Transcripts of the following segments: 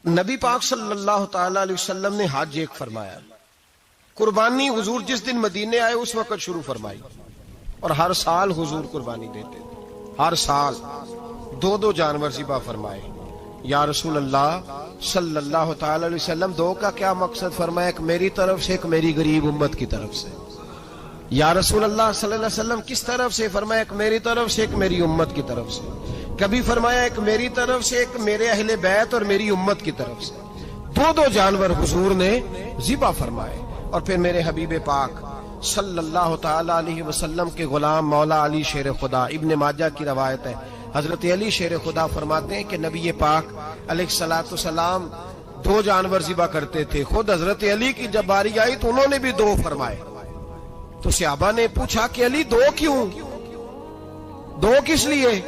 نبی پاک صلی اللہ تعالی علیہ وسلم نے حج ایک فرمایا، قربانی حضور جس دن مدینے آئے اس وقت شروع فرمائی، اور ہر سال حضور قربانی دیتے تھے، ہر سال دو جانور ذبح فرمائے۔ یا رسول اللہ صلی اللہ تعالی علیہ وسلم دو کا کیا مقصد فرمایا؟ ایک میری طرف سے، ایک میری غریب امت کی طرف سے۔ یا رسول اللہ صلی اللہ علیہ وسلم کس طرف سے فرمایا؟ ایک میری طرف سے، ایک میری امت کی طرف سے۔ کبھی فرمایا ایک میری طرف سے، ایک میرے اہل بیت اور میری امت کی طرف سے۔ دو جانور حضور نے ذبح فرمائے، اور پھر میرے حبیب پاک صلی اللہ تعالی علیہ وسلم کے غلام مولا علی شیر خدا، ابن ماجہ کی روایت ہے، حضرت علی شیر خدا فرماتے ہیں کہ نبی پاک علیہ الصلوۃ والسلام دو جانور ذبح کرتے تھے۔ خود حضرت علی کی جب باری آئی تو انہوں نے بھی دو فرمائے۔ تو صحابہ نے پوچھا کہ علی دو کیوں؟ دو کس لیے؟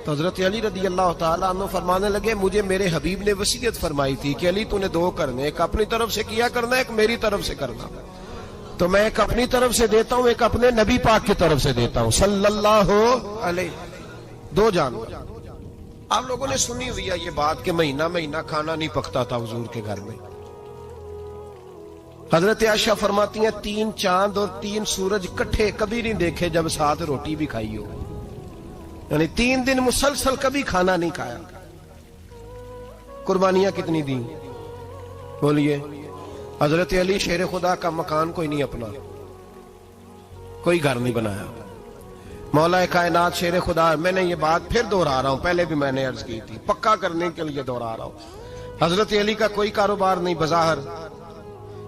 تو حضرت علی رضی اللہ تعالیٰ عنہ فرمانے لگے مجھے میرے حبیب نے وصیت فرمائی تھی کہ علی تو نے دو کرنے، ایک اپنی طرف سے کیا کرنا، ایک میری طرف سے کرنا۔ تو میں ایک اپنی طرف سے دیتا ہوں، ایک اپنے نبی پاک کی طرف سے دیتا ہوں صلی اللہ علیہ۔ دو جانور۔ آپ لوگوں نے سنی ہوئی ہے یہ بات کہ مہینہ کھانا نہیں پکتا تھا حضور کے گھر میں۔ حضرت عائشہ فرماتی ہیں 3 چاند اور 3 سورج کٹھے کبھی نہیں دیکھے جب ساتھ روٹی بھی کھائی ہو، یعنی 3 دن مسلسل کبھی کھانا نہیں کھایا۔ قربانیاں کتنی دیں؟ بولیے۔ حضرت علی شیر خدا کا مکان کوئی نہیں اپنا، کوئی گھر نہیں بنایا۔ مولا کائنات شیر خدا، میں نے یہ بات پھر دوہرا رہا ہوں، پہلے بھی میں نے عرض کی تھی، پکا کرنے کے لیے دوہرا رہا ہوں۔ حضرت علی کا کوئی کاروبار نہیں بظاہر۔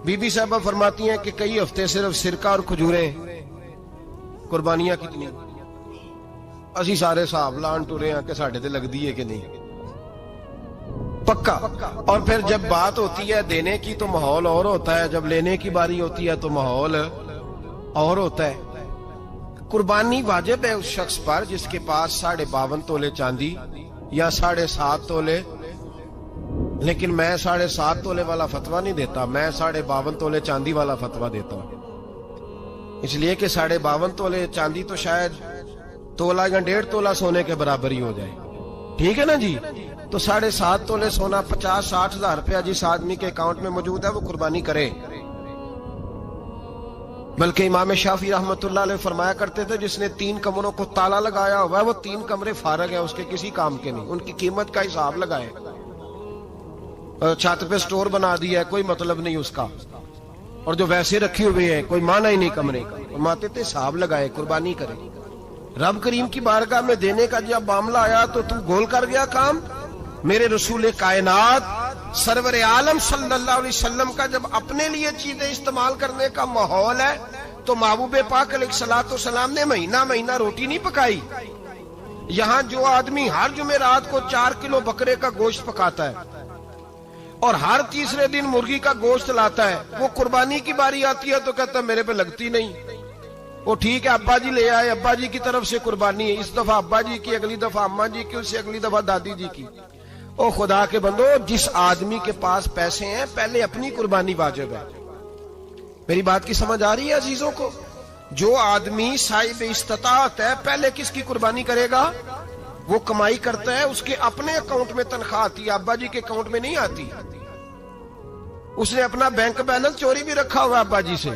بی بی صاحبہ فرماتی ہیں کہ کئی ہفتے صرف سرکہ اور کھجوریں۔ قربانیاں کتنی؟ اسی سارے صاحب لان ٹورے ہیں کہ ساڑھے تے لگ دیئے کہ نہیں، پکا۔ اور پھر جب بات ہوتی ہے دینے کی تو ماحول اور ہوتا ہے، جب لینے کی باری ہوتی ہے تو ماحول اور ہوتا ہے۔ قربانی واجب ہے اس شخص پر جس کے پاس 52.5 تولے چاندی یا 7.5 تولے، لیکن میں 7.5 تولے والا فتویٰ نہیں دیتا، میں 52.5 تولے چاندی والا فتویٰ دیتا ہوں، اس لیے کہ 52.5 تولے چاندی تو شاید تولہ یا 1.5 تولہ سونے کے برابر ہی ہو جائے، ٹھیک ہے نا جی؟ تو 7.5 تولے سونا 50-60 ہزار روپیہ جس آدمی کے اکاؤنٹ میں موجود ہے وہ قربانی کرے۔ بلکہ امام شافعی رحمۃ اللہ علیہ فرمایا کرتے تھے جس نے 3 کمروں کو تالا لگایا ہوا ہے وہ 3 کمرے فارغ ہیں، اس کے کسی کام کے نہیں، ان کی قیمت کا حساب لگائے۔ چھت پہ سٹور بنا دیا ہے، کوئی مطلب نہیں اس کا، اور جو ویسے رکھی ہوئے ہیں کوئی معنی ہی نہیں کمرے کا، فرماتے تھے حساب لگائے، قربانی کرے۔ رب کریم کی بارگاہ میں دینے کا جب معاملہ آیا تو تم گول کر گیا کام۔ میرے رسول کائنات سرور عالم صلی اللہ علیہ وسلم کا جب اپنے لیے چیزیں استعمال کرنے کا ماحول ہے تو محبوب پاک علیہ الصلوۃ والسلام نے مہینہ روٹی نہیں پکائی۔ یہاں جو آدمی ہر جمعرات کو 4 کلو بکرے کا گوشت پکاتا ہے اور ہر تیسرے دن مرغی کا گوشت لاتا ہے، وہ قربانی کی باری آتی ہے تو کہتا ہے میرے پہ لگتی نہیں۔ وہ ٹھیک ہے ابا جی لے آئے، ابا جی کی طرف سے قربانی ہے، اس دفعہ ابا جی کی، اگلی دفعہ اماں جی کی، اس سے اگلی دفعہ دادی جی کی۔ او خدا کے بندو، جس آدمی کے پاس پیسے ہیں پہلے اپنی قربانی واجب ہے۔ میری بات کی سمجھ آ رہی ہے عزیزوں کو؟ جو آدمی صاحب استطاعت ہے پہلے کس کی قربانی کرے گا؟ وہ کمائی کرتا ہے، اس کے اپنے اکاؤنٹ میں تنخواہ آتی ہے، ابا جی کے اکاؤنٹ میں نہیں آتی۔ اس نے اپنا بینک بیلنس چوری بھی رکھا ہوا ابا جی سے۔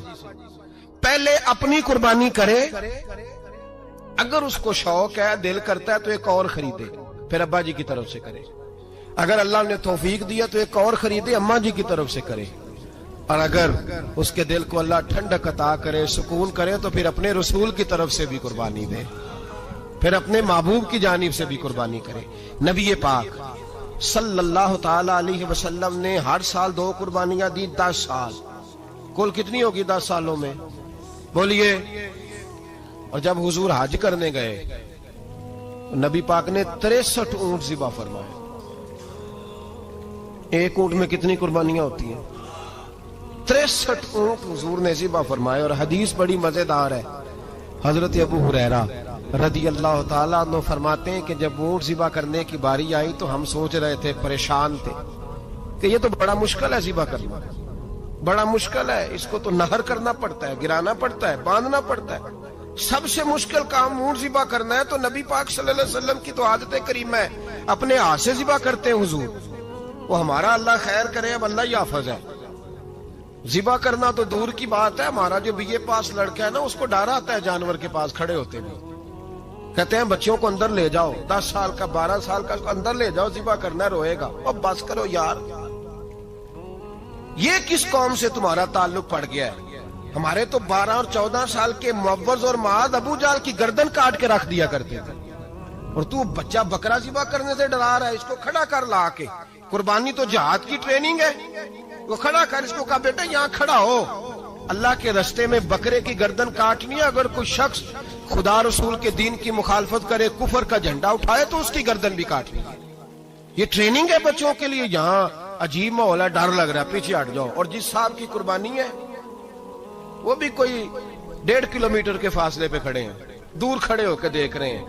پہلے اپنی قربانی کرے، اگر اس کو شوق ہے، دل کرتا ہے تو ایک اور خریدے، پھر ابا جی کی طرف سے کرے۔ اگر اللہ نے توفیق دیا تو ایک اور خریدے، اماں جی کی طرف سے کرے۔ اور اگر اس کے دل کو اللہ ٹھنڈک عطا کرے، سکون کرے، تو پھر اپنے رسول کی طرف سے بھی قربانی دے، پھر اپنے محبوب کی جانب سے بھی قربانی کرے۔ نبی پاک صلی اللہ تعالی علیہ وسلم نے ہر سال 2 قربانیاں دی، 10 سال۔ کل کتنی ہوگی 10 سالوں میں؟ بولیے۔ اور جب حضور حج کرنے گئے نبی پاک نے 63 اونٹ ذبح فرمائے۔ ایک اونٹ میں کتنی قربانیاں ہوتی ہیں؟ 63 اونٹ حضور نے ذبح فرمائے۔ اور حدیث بڑی مزیدار ہے، حضرت ابو ہریرہ رضی اللہ تعالیٰ عنہ فرماتے ہیں کہ جب اونٹ ذبح کرنے کی باری آئی تو ہم سوچ رہے تھے، پریشان تھے کہ یہ تو بڑا مشکل ہے ذبح کرنا، بڑا مشکل ہے، اس کو تو نہر کرنا پڑتا ہے، گرانا پڑتا ہے، باندھنا پڑتا ہے، سب سے مشکل کام اونٹ ذبح کرنا ہے۔ تو نبی پاک صلی اللہ علیہ وسلم کی تو عادت کریم ہے، اپنے ہاتھ سے ذبح کرتے ہیں حضور، وہ ہمارا اللہ خیر کرے، اب اللہ ہی حافظ ہے. ذبح کرنا تو دور کی بات ہے، ہمارا جو بی اے پاس لڑکا ہے نا، اس کو ڈر آتا ہے جانور کے پاس کھڑے ہوتے بھی. کہتے ہیں بچوں کو اندر لے جاؤ، 10 سال کا 12 سال کا اندر لے جاؤ، ذبح کرنا روئے گا. اب بس کرو یار، یہ کس قوم سے تمہارا تعلق پڑ گیا ہے؟ ہمارے تو 12 اور 14 سال کے معوذ اور معاذ ابو جال کی گردن کاٹ کے رکھ دیا کرتے تھے، اور تو بچہ بکرا ذبح کرنے سے ڈرا رہا ہے. اس کو کھڑا کر لا کے، قربانی تو جہاد کی ٹریننگ ہے. وہ کھڑا کر، اس کو کہا بیٹا یہاں کھڑا ہو، اللہ کے رستے میں بکرے کی گردن کاٹنی ہے. اگر کوئی شخص خدا رسول کے دین کی مخالفت کرے، کفر کا جھنڈا اٹھائے، تو اس کی گردن بھی کاٹنی ہے. یہ ٹریننگ ہے بچوں کے لیے. یہاں عجیب ماحول ہے، ڈر لگ رہا ہے، پیچھے ہٹ جاؤ. اور جس صاحب کی قربانی ہے وہ بھی کوئی 1.5 کلومیٹر کے فاصلے پہ کھڑے ہیں، دور کھڑے ہو کے دیکھ رہے ہیں.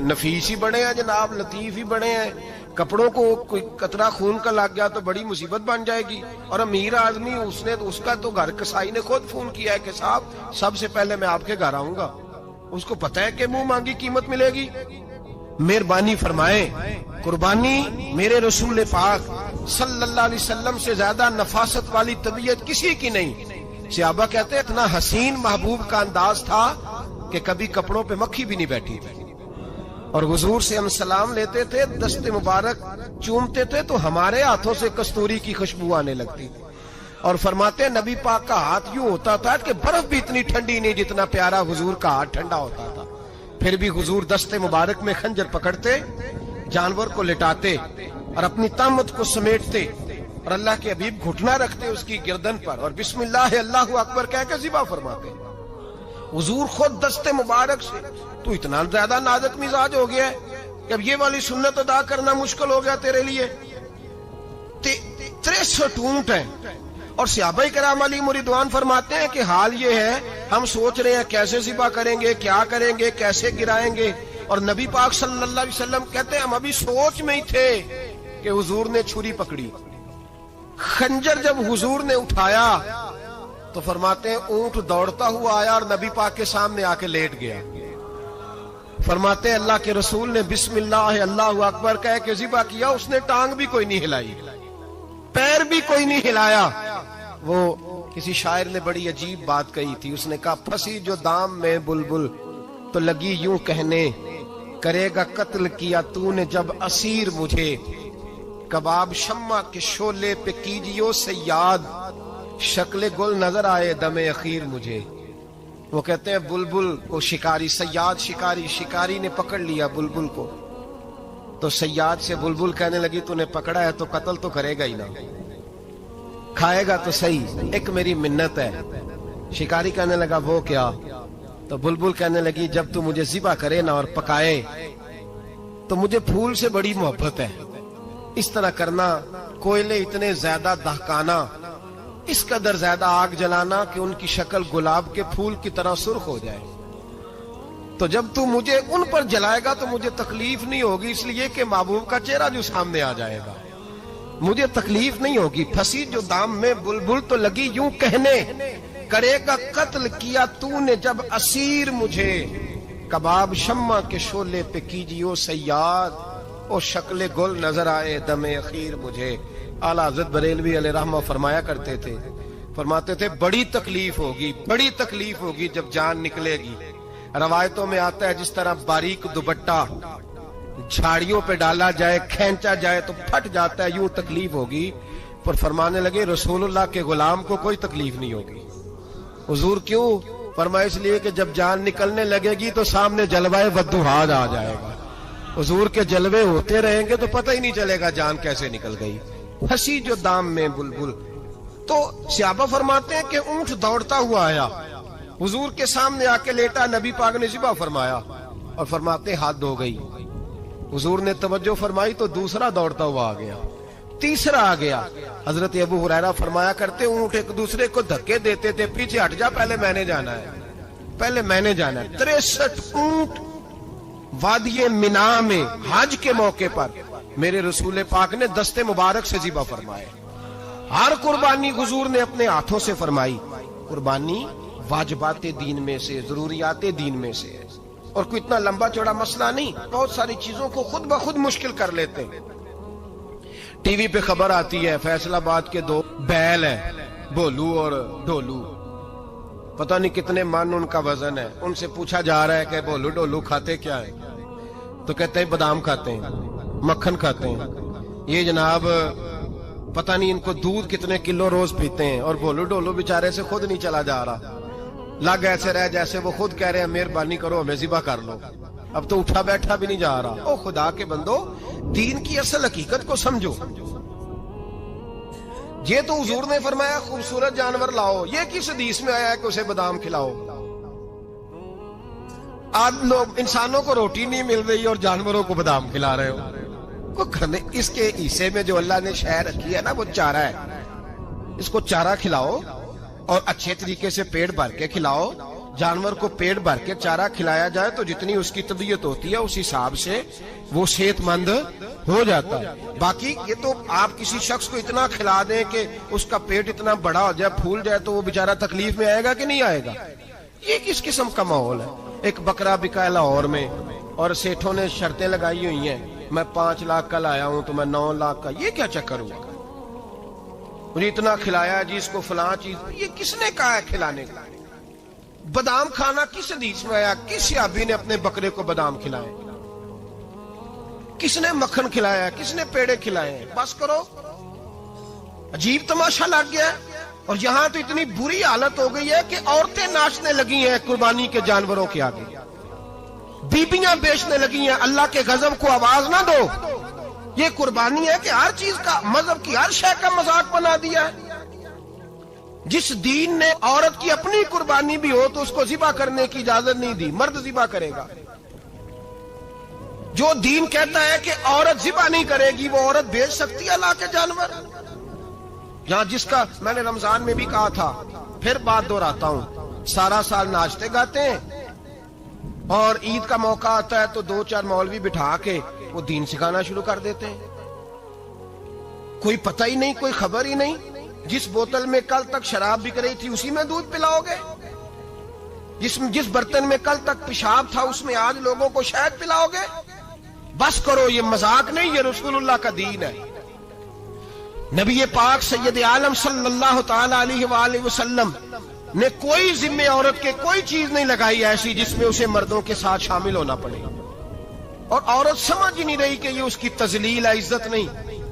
نفیس ہی بڑے ہیں جناب، لطیف ہی بڑے ہیں. کپڑوں کو کوئی قطرہ خون کا لگ گیا تو بڑی مصیبت بن جائے گی. اور امیر آدمی، اس کا تو گھر کسائی نے خود فون کیا ہے کہ صاحب سب سے پہلے میں آپ کے گھر آؤں گا. اس کو پتہ ہے کہ منہ مانگی قیمت ملے گی. مہربانی فرمائیں، قربانی میرے رسول پاک صلی اللہ علیہ وسلم سے زیادہ نفاست والی طبیعت کسی کی نہیں. صحابہ کہتے ہیں اتنا حسین محبوب کا انداز تھا کہ کبھی کپڑوں پہ مکھی بھی نہیں بیٹھی تھی. اور حضور سے ہم سلام لیتے تھے، دست مبارک چومتے تھے تو ہمارے ہاتھوں سے کستوری کی خوشبو آنے لگتی تھی. اور فرماتے ہیں نبی پاک کا ہاتھ یوں ہوتا تھا کہ برف بھی اتنی ٹھنڈی نہیں جتنا پیارا حضور کا ہاتھ ٹھنڈا ہوتا تھا. پھر بھی حضور دست مبارک میں خنجر پکڑتے، جانور کو لٹاتے اور اپنی طامت کو سمیٹتے، اور اللہ کے حبیب گھٹنا رکھتے اس کی گردن پر، اور بسم اللہ اللہ اکبر کہہ کے ذبح فرماتے. حضور خود دست مبارک سے. تو اتنا زیادہ نازک مزاج ہو گیا ہے کہ اب یہ والی سنت ادا کرنا مشکل ہو گیا تیرے لیے. 63 اونٹ ہیں. اور صحابہ کرام علیہم رضوان فرماتے ہیں کہ حال یہ ہے، ہم سوچ رہے ہیں کیسے ذبح کریں گے، کیا کریں گے، کیسے گرائیں گے. اور نبی پاک صلی اللہ علیہ وسلم کہتے ہیں ہم ابھی سوچ میں ہی تھے کہ حضور نے چھری پکڑی. خنجر جب حضور نے اٹھایا تو فرماتے ہیں اونٹ دوڑتا ہوا آیا اور نبی پاک کے سامنے آ کے لیٹ گیا. فرماتے ہیں اللہ کے رسول نے بسم اللہ اللہ اکبر کہہ کے ذبح کیا. اس نے ٹانگ بھی کوئی نہیں ہلائی، پیر بھی کوئی نہیں ہلایا. وہ کسی شاعر نے بڑی عجیب بات کہی تھی. اس نے کہا پھنسی جو دام میں بلبل تو لگی یوں کہنے، کرے گا قتل کیا تو نے جب اسیر مجھے، کباب شمع کے شولے پہ کیجیو سیاد، شکل گل نظر آئے دم اخیر مجھے. وہ کہتے ہیں بلبل کو شکاری، سیاد شکاری نے پکڑ لیا بلبل کو، تو سیاد سے بلبل کہنے لگی تو نے پکڑا ہے تو قتل تو کرے گا ہی نا، کھائے گا تو صحیح، ایک میری منت ہے. شکاری کہنے لگا وہ کیا؟ تو بلبل کہنے لگی جب تو مجھے ذبح کرے نا اور پکائے تو مجھے پھول سے بڑی محبت ہے. اس طرح کرنا، کوئلے اتنے زیادہ دہکانا، اس قدر زیادہ آگ جلانا کہ ان کی شکل گلاب کے پھول کی طرح سرخ ہو جائے. تو جب تو مجھے ان پر جلائے گا تو مجھے تکلیف نہیں ہوگی، اس لیے کہ محبوب کا چہرہ جو سامنے آ جائے گا مجھے تکلیف نہیں ہوگی. پھنسی جو دام میں بلبل تو لگی یوں کہنے، کرے گا قتل کیا تو نے جب اسیر مجھے، کباب شمع کے شولے پہ کیجیو سیاد، او شکل گل نظر آئے دم اخیر مجھے. اعلیٰ حضرت بریلوی علیہ رحمہ فرمایا کرتے تھے، فرماتے تھے بڑی تکلیف ہوگی جب جان نکلے گی. روایتوں میں آتا ہے جس طرح باریک دوپٹہ جھاڑیوں پہ ڈالا جائے، کھینچا جائے تو پھٹ جاتا ہے، یوں تکلیف ہوگی. پر فرمانے لگے رسول اللہ کے غلام کو کوئی تکلیف نہیں ہوگی. حضور کیوں؟ فرمایا اس لیے کہ جب جان نکلنے لگے گی تو سامنے جلوہ والضحیٰ آ جائے گا. حضور کے جلوے ہوتے رہیں گے تو پتہ ہی نہیں چلے گا جان کیسے نکل گئی. ہنسی جو دام میں بلبل. تو صحابہ فرماتے ہیں کہ اونٹ دوڑتا ہوا آیا، حضور کے سامنے آ کے لیٹا، نبی پاک نے ذبح فرمایا اور فرماتے ہاتھ دھو گئی. حضور نے توجہ فرمائی تو دوسرا دوڑتا ہوا آ گیا، تیسرا آ گیا. حضرت ابو ہریرہ فرمایا کرتے اونٹ ایک دوسرے کو دھکے دیتے تھے، پیچھے ہٹ جا، پہلے میں نے جانا ہے. 63 اونٹ وادی مینا میں حج کے موقع پر میرے رسول پاک نے دست مبارک سے ذبح فرمائے. ہر قربانی حضور نے اپنے ہاتھوں سے فرمائی. قربانی واجبات دین میں سے، ضروریات دین میں سے ہے، اور کوئی اتنا لمبا چوڑا مسئلہ نہیں. بہت ساری چیزوں کو خود بخود مشکل کر لیتے ہیں. ٹی وی پہ خبر آتی ہے فیصل آباد کے دو بیل ہیں، بھولو اور ڈولو، پتہ نہیں کتنے من ان کا وزن ہے. ان سے پوچھا جا رہا ہے کہ بھولو ڈولو کھاتے کیا ہیں؟ تو کہتے ہیں بادام کھاتے ہیں، مکھن کھاتے ہیں. یہ جناب پتہ نہیں ان کو دودھ کتنے کلو روز پیتے ہیں، اور بھولو ڈولو بیچارے سے خود نہیں چلا جا رہا، لگ ایسے رہ جیسے وہ خود کہہ رہے ہیں مہربانی کرو ہمیں ذبح کر لو. اب تو اٹھا بیٹھا بھی نہیں جا رہا. او خدا کے بندو، دین کی اصل حقیقت کو سمجھو. یہ تو حضور نے فرمایا خوبصورت جانور لاؤ، یہ کس حدیث میں آیا ہے کہ اسے بادام کھلاؤ؟ آج لوگ انسانوں کو روٹی نہیں مل رہی اور جانوروں کو بادام کھلا رہے ہو. اس کے حصے میں جو اللہ نے شے رکھی ہے نا وہ چارہ ہے، اس کو چارہ کھلاؤ اور اچھے طریقے سے پیٹ بھر کے کھلاؤ. جانور کو پیٹ بھر کے چارہ کھلایا جائے تو جتنی اس کی طبیعت ہوتی ہے اس حساب سے وہ صحت مند ہو جاتا ہے. باقی یہ تو آپ کسی شخص کو اتنا کھلا دیں کہ اس کا پیٹ اتنا بڑا ہو جائے، پھول جائے، تو وہ بیچارہ تکلیف میں آئے گا کہ نہیں آئے گا؟ یہ کس قسم کا ماحول ہے؟ ایک بکرا بکا لاہور میں اور سیٹھوں نے شرطیں لگائی ہوئی ہیں، میں 5 لاکھ کا لایا ہوں تو میں 9 لاکھ کا. یہ کیا چکر ہوا؟ مجھے اتنا کھلایا جی اس کو فلاں چیز. یہ کس نے کہا ہے کھلانے کا؟ بادام کھانا کس حدیث میں آیا؟ کس صحابی نے اپنے بکرے کو بادام کھلائے؟ کس نے مکھن کھلایا؟ کس نے پیڑے کھلائے؟ بس کرو، عجیب تماشا لگ گیا ہے. اور یہاں تو اتنی بری حالت ہو گئی ہے کہ عورتیں ناچنے لگی ہیں قربانی کے جانوروں کے آگے، بیبیاں بیچنے لگی ہیں. اللہ کے غضب کو آواز نہ دو. یہ قربانی ہے کہ ہر چیز کا، مذہب کی ہر شے کا مذاق بنا دیا ہے. جس دین نے عورت کی اپنی قربانی بھی ہو تو اس کو ذبح کرنے کی اجازت نہیں دی، مرد ذبح کرے گا. جو دین کہتا ہے کہ عورت ذبح نہیں کرے گی، وہ عورت بیچ سکتی ہے اللہ کے جانور؟ یہاں جس کا میں نے رمضان میں بھی کہا تھا، پھر بات دہراتا ہوں، سارا سال ناچتے گاتے ہیں اور عید کا موقع آتا ہے تو 2-4 مولوی بٹھا کے وہ دین سکھانا شروع کر دیتے ہیں. کوئی پتہ ہی نہیں، کوئی خبر ہی نہیں. جس بوتل میں کل تک شراب بک رہی تھی اسی میں دودھ پلاؤ گے؟ جس برتن میں کل تک پیشاب تھا اس میں آج لوگوں کو شہد پلاؤ گے؟ بس کرو، یہ مذاق نہیں، یہ رسول اللہ کا دین ہے. نبی پاک سید عالم صلی اللہ تعالی علیہ وآلہ وسلم نے کوئی ذمہ عورت کے کوئی چیز نہیں لگائی ایسی جس میں اسے مردوں کے ساتھ شامل ہونا پڑے. اور عورت سمجھ ہی نہیں رہی کہ یہ اس کی تذلیل ہے، عزت نہیں.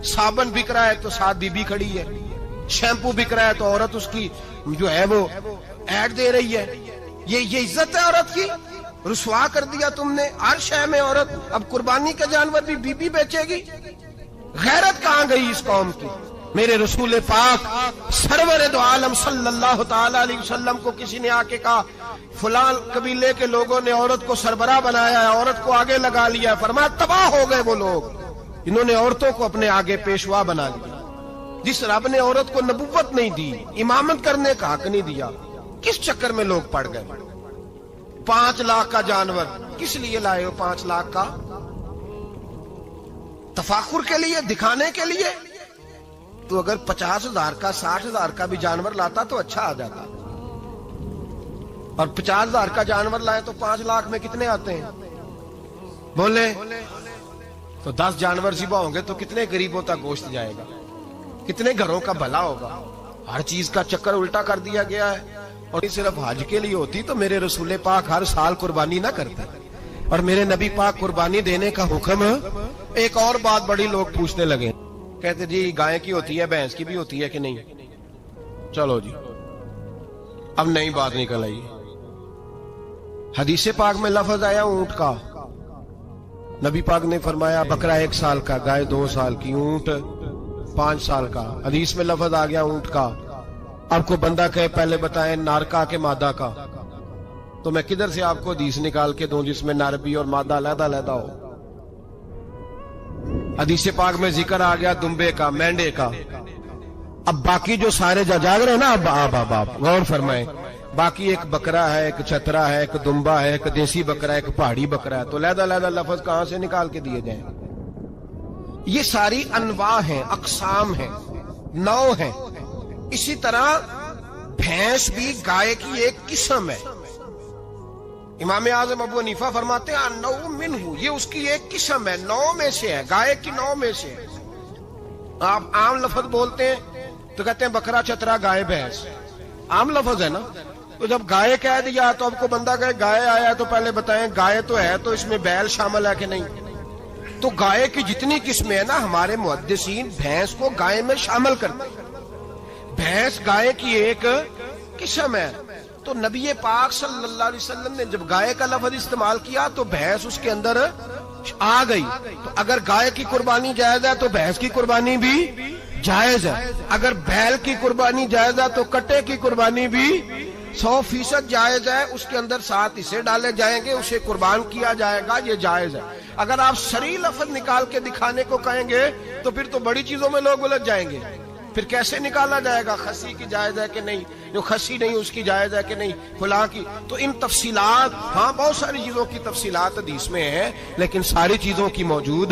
صابن بک رہا ہے تو ساتھ بی بی کھڑی ہے، شیمپو بک رہا ہے تو عورت اس کی جو ہے وہ ایڈ دے رہی ہے. یہ عزت ہے عورت کی؟ رسوا کر دیا تم نے ہر شے میں عورت. اب قربانی کا جانور بھی بی بی بیچے گی؟ غیرت کہاں گئی اس قوم کی؟ میرے رسول پاک سرور دو عالم صلی اللہ تعالی علیہ وسلم کو کسی نے آ کے کہا فلاں قبیلے کے لوگوں نے عورت کو سربراہ بنایا ہے، عورت کو آگے لگا لیا ہے. فرمایا تباہ ہو گئے وہ لوگ، انہوں نے عورتوں کو اپنے آگے پیشوا بنا لیا. جس رب نے عورت کو نبوت نہیں دی، امامت کرنے کا حق نہیں دیا، کس چکر میں لوگ پڑ گئے؟ 5 لاکھ کا جانور کس لیے لائے ہو؟ 5 لاکھ کا تفاخر کے لیے، دکھانے کے لیے؟ تو اگر 50,000 کا 60,000 کا بھی جانور لاتا تو اچھا آ جاتا. اور 50,000 کا جانور لائے تو 5 لاکھ میں کتنے آتے ہیں؟ بولے تو 10 جانور ذبح ہوں گے تو کتنے غریبوں تک گوشت جائے گا؟ کتنے گھروں کا بھلا ہوگا؟ ہر چیز کا چکر الٹا کر دیا گیا ہے. اور صرف حج کے لیے ہوتی تو میرے رسول پاک ہر سال قربانی نہ کرتے. اور میرے نبی پاک قربانی دینے کا حکم. ایک اور بات بڑی لوگ پوچھنے لگے، کہتے جی گائے کی ہوتی ہے، بھینس کی بھی ہوتی ہے کہ نہیں؟ چلو جی اب نئی بات نکل آئی. حدیث پاک میں لفظ آیا اونٹ کا، نبی پاک نے فرمایا بکرا 1 سال کا، گائے 2 سال کی، اونٹ 5 سال کا. حدیث میں لفظ آ گیا اونٹ کا. آپ کو بندہ کہے پہلے بتائیں نر کا کہ مادہ کا، تو میں کدھر سے آپ کو حدیث نکال کے دوں جس میں نر بھی اور مادہ علیحدہ علیحدہ ہو؟ حدیث پاک میں ذکر آ گیا دمبے کا، مینڈے کا. اب باقی جو سارے جاگ رہے ہیں نا، اب غور فرمائیں، باقی ایک بکرا ہے، ایک چھترا ہے، ایک دمبا ہے، ایک دیسی بکرا ہے، ایک پہاڑی بکرا ہے، تو علیحدہ علیحدہ لفظ کہاں سے نکال کے دیے جائیں؟ یہ ساری انواع ہیں، اقسام ہیں، نوع ہیں. اسی طرح بھینس بھی گائے کی ایک قسم ہے. امام اعظم ابو حنیفہ فرماتے ہیں نوع منہ، یہ اس کی ایک قسم ہے، نوع میں سے ہے، گائے کی نوع میں سے. آپ عام لفظ بولتے ہیں تو کہتے ہیں بکرا چترا گائے بھینس، عام لفظ ہے نا. تو جب گائے کہہ دیا تو اب کو بندہ کہے گائے آیا تو پہلے بتائیں گائے تو ہے تو اس میں بیل شامل ہے کہ نہیں. تو گائے کی جتنی قسمیں ہیں نا ہمارے محدثین بھینس کو گائے میں شامل کرتے ہیں. بھینس گائے کی ایک قسم ہے. تو نبی پاک صلی اللہ علیہ وسلم نے جب گائے کا لفظ استعمال کیا تو بھینس اس کے اندر آ گئی. تو اگر گائے کی قربانی جائز ہے تو بھینس کی قربانی بھی جائز ہے. اگر بیل کی قربانی جائز ہے تو کٹے کی قربانی بھی 100% جائز ہے. اس کے اندر 7 حصے ڈالے جائیں گے، اسے قربان کیا جائے گا، یہ جائز ہے. اگر آپ صریح لفظ نکال کے دکھانے کو کہیں گے تو پھر تو بڑی چیزوں میں لوگ الجھ جائیں گے. پھر کیسے نکالا جائے گا خسی کی جائز ہے کہ نہیں، جو خسی نہیں اس کی جائز ہے کہ نہیں، فلاں کی. تو ان تفصیلات، ہاں بہت ساری چیزوں کی تفصیلات حدیث میں ہیں لیکن ساری چیزوں کی موجود